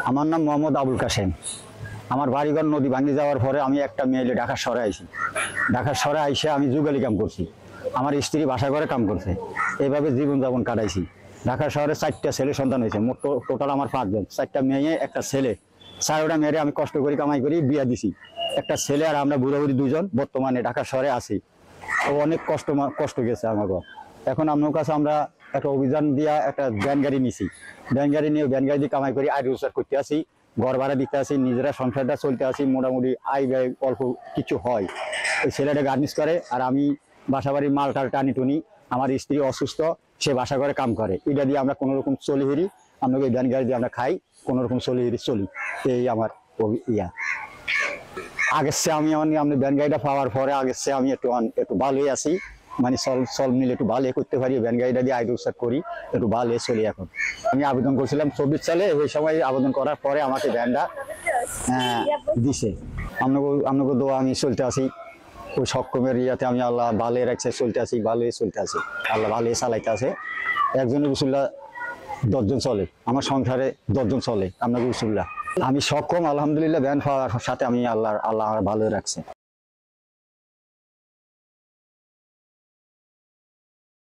আমার নাম মোহাম্মদ আবুল কাশেম। আমার বাড়িঘর নদী ভাঙে যাওয়ার পরে আমি একটা মেয়ে ঢাকা শহরে আইছি। ঢাকা শহরে আইসে আমি যুগালি কাম করছি, আমার স্ত্রী বাসা ঘরে কাম করছে, এইভাবে জীবনযাপন কাটাইছি। ঢাকা শহরে 4টা ছেলে সন্তান হয়েছে, মোট টোটাল আমার 5 জন, 4টা মেয়ে একটা ছেলে। 4টা মেয়েরে আমি কষ্ট করি কামাই করি বিয়া দিছি। একটা ছেলে আর আমরা বুড়াবুড়ি 2 জন বর্তমানে ঢাকা শহরে আছি। তো অনেক কষ্ট গেছে আমাকে। এখন আপনার কাছে আমরা একটা অভিযান দিয়া একটা ভ্যান গাড়ি নিছি, ভ্যান গাড়ি নিয়ে ভ্যান গাড়ি দিয়ে কামাই করি আয় রোজগার করতে আসি, ঘর ভাড়া দিতে আসি, নিজেরা সংসারটা চলতে আসি, মোটামুটি আয় ব্যয় অল্প কিছু হয়। ওই ছেলেটা গার্মেন্টস করে আর আমি বাসা বাড়ির মাল টাল টানি টুনি। আমার স্ত্রী অসুস্থ, সে বাসা ঘরে কাম করে, এটা দিয়ে আমরা কোনো রকম চলি হেরি, আপনাকে ভ্যান গাড়ি দিয়ে আমরা খাই, কোনো রকম চলি হেরি চলি। এই আমার ইয়া। আগের চেয়ে আমি ভ্যান গাড়িটা পাওয়ার পরে আগের চেয়ে আমি একটু ভালোই আছি, মানে চল মিলে একটু ভালো করতে পারি, ভ্যান গাড়িটা দিয়ে আয় রোজগার করি, একটু ভালো চলি। এখন আমি আবেদন করছিলাম 24 সালে, ওই সময় আবেদন করার পরে আমাকে ভ্যানটা দিছে। আপনাকে দোয়া আমি চলতে আসি, ওই সক্ষমের ইয়াতে আমি আল্লাহ ভালো রাখছে, চলতে আসি, ভালোই চলতে আসি, আল্লাহ ভালোই চালাইতে আছে। একজনের রসুল্লাহ 10 জন চলে, আমার সংসারে 10 জন চলে, আপনাকে রসুল্লাহ। আমি সক্ষম আলহামদুলিল্লাহ, ভ্যান পাওয়ার সাথে আমি আল্লাহ ভালো রাখছে।